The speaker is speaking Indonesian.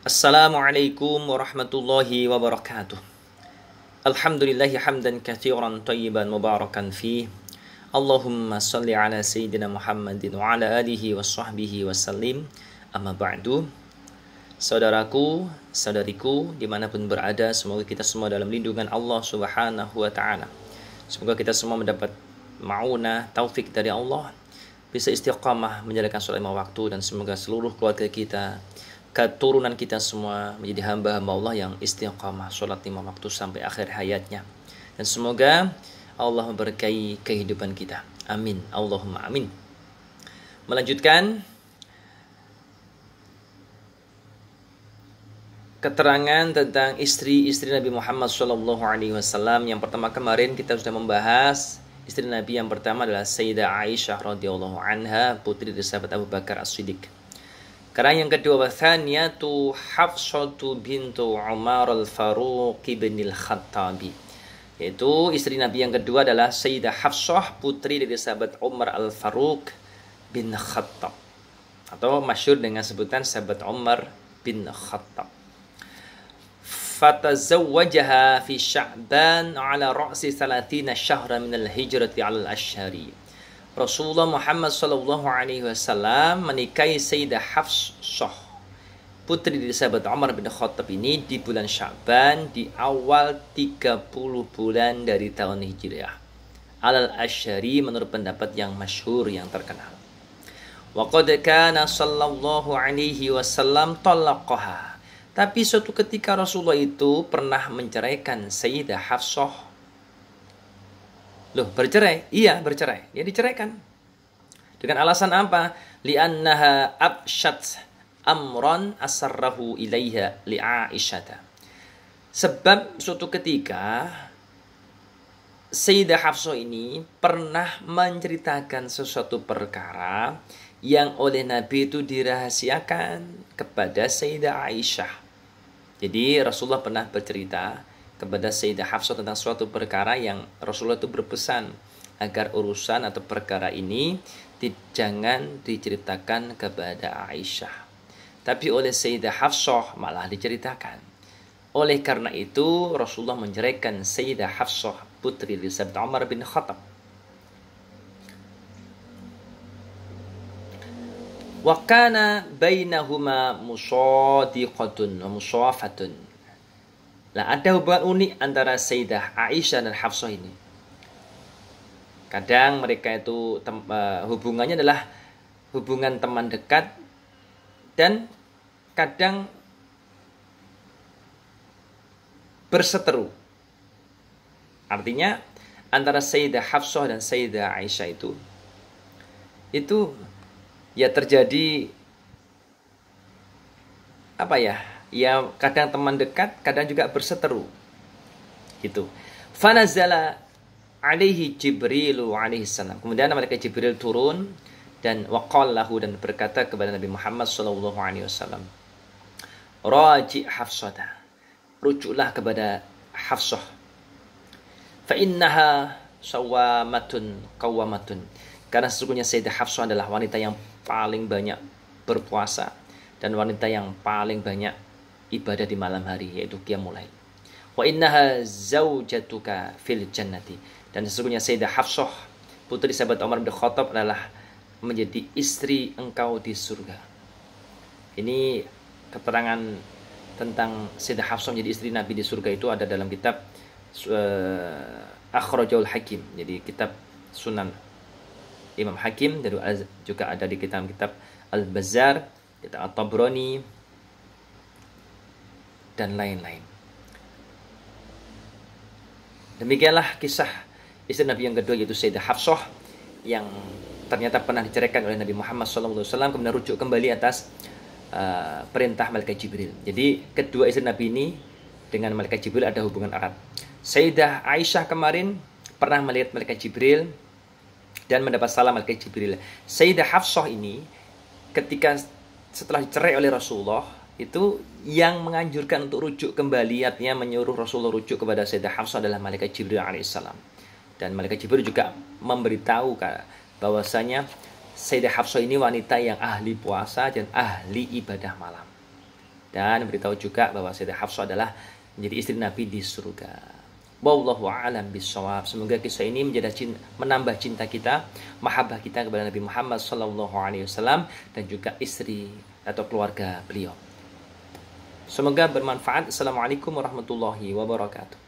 Assalamualaikum warahmatullahi wabarakatuh. Alhamdulillahi hamdan katsiran thayyiban mubarakan fih. Allahumma shalli ala sayyidina Muhammadin wa ala alihi wa sahbihi wa sallim. Amma ba'du. Saudaraku, saudariku, dimanapun berada, semoga kita semua dalam lindungan Allah subhanahu wa ta'ala. Semoga kita semua mendapat ma'unah, taufik dari Allah, bisa istiqamah menjalankan sholat lima waktu, dan semoga seluruh keluarga kita, keturunan kita semua menjadi hamba-hamba Allah yang istiqamah sholat lima waktu sampai akhir hayatnya. Dan semoga Allah memberkahi kehidupan kita. Amin. Allahumma amin. Melanjutkan keterangan tentang istri-istri Nabi Muhammad SAW. Yang pertama kemarin kita sudah membahas istri Nabi yang pertama adalah Sayyidah Aisyah radhiyallahu anha, putri dari sahabat Abu Bakar As-Siddiq. Karena yang kedua, wathaniyatu Hafsatu bintu Umar al-Faruq bin al-Khattabi, yaitu istri Nabi yang kedua adalah Sayyidah Hafsah, putri dari sahabat Umar al-Faruq bin Khattab, atau masyhur dengan sebutan sahabat Umar bin Khattab. Fatazawwajaha fi Sya'ban ala ra'si 30 syahra min al-hijrati ala al-ashhari. Rasulullah Muhammad SAW menikahi Sayyidah Hafsah, putri dari sahabat Umar bin Khattab ini di bulan Sya'ban, di awal 30 bulan dari tahun Hijriah. Alal Asy'ari menurut pendapat yang masyhur, yang terkenal. Wa qad kana sallallahu alaihi wasallam talaqaha. Tapi suatu ketika Rasulullah itu pernah menceraikan Sayyidah Hafsah. Loh, bercerai? Iya, bercerai. Dia diceraikan. Dengan alasan apa? Li'annaha absyat amran asarrahu ilaiha li'aisyata. Sebab suatu ketika Sayyidah Hafsah ini pernah menceritakan sesuatu perkara yang oleh Nabi itu dirahasiakan kepada Sayyidah Aisyah. Jadi Rasulullah pernah bercerita kepada Sayyidah Hafsah tentang suatu perkara yang Rasulullah itu berpesan agar urusan atau perkara ini jangan diceritakan kepada Aisyah. Tapi oleh Sayyidah Hafsah malah diceritakan. Oleh karena itu Rasulullah menceraikan Sayyidah Hafsah, putri dari sahabat Umar bin Khattab. Wa kana bainahuma musadiqatun wa musafatun. Nah, ada hubungan unik antara Sayyidah Aisyah dan Hafsah ini. Kadang mereka itu hubungannya adalah hubungan teman dekat, dan kadang berseteru. Artinya antara Sayyidah Hafsah dan Sayyidah Aisyah itu ya terjadi apa ya? Ya kadang teman dekat, kadang juga berseteru. Gitu. Fanazala alaihi Jibril alaihi salam. Kemudian malaikat Jibril turun dan waqallahu, dan berkata kepada Nabi Muhammad sallallahu alaihi wasallam, raji Hafsata, rujuklah kepada Hafsah. Fa innaha sawamatun qawamatun. Karena sesungguhnya Sayyidah Hafsah adalah wanita yang paling banyak berpuasa dan wanita yang paling banyak ibadah di malam hari, yaitu qiyamul lail. Wa innaha zaujatuka fil jannati. Dan sesungguhnya Sayyidah Hafsah, putri sahabat Umar bin Khattab, adalah menjadi istri engkau di surga. Ini keterangan tentang Sayyidah Hafsah menjadi istri Nabi di surga itu ada dalam kitab Akhrajul Hakim, jadi kitab Sunan Imam Hakim, dan juga ada di kitab Al-Bazzar, kitab At-Tabrani, dan lain-lain. Demikianlah kisah istri Nabi yang kedua, yaitu Sayyidah Hafsah, yang ternyata pernah diceraikan oleh Nabi Muhammad SAW, kemudian rujuk kembali atas perintah malaikat Jibril. Jadi kedua istri Nabi ini dengan malaikat Jibril ada hubungan erat. Sayyidah Aisyah kemarin pernah melihat malaikat Jibril dan mendapat salam malaikat Jibril. Sayyidah Hafsah ini ketika setelah dicerai oleh Rasulullah itu yang menganjurkan untuk rujuk kembali, artinya menyuruh Rasulullah rujuk kepada Sayyidah Hafsah adalah malaikat Jibril alaihissalam. Dan malaikat Jibril juga memberitahu bahwasanya Sayyidah Hafsah ini wanita yang ahli puasa dan ahli ibadah malam. dan beritahu juga bahwa Sayyidah Hafsah adalah menjadi istri Nabi di surga. Wallahu a'lam bishawab. Semoga kisah ini menambah cinta kita, mahabbah kita kepada Nabi Muhammad SAW dan juga istri atau keluarga beliau. Semoga bermanfaat. Assalamualaikum warahmatullahi wabarakatuh.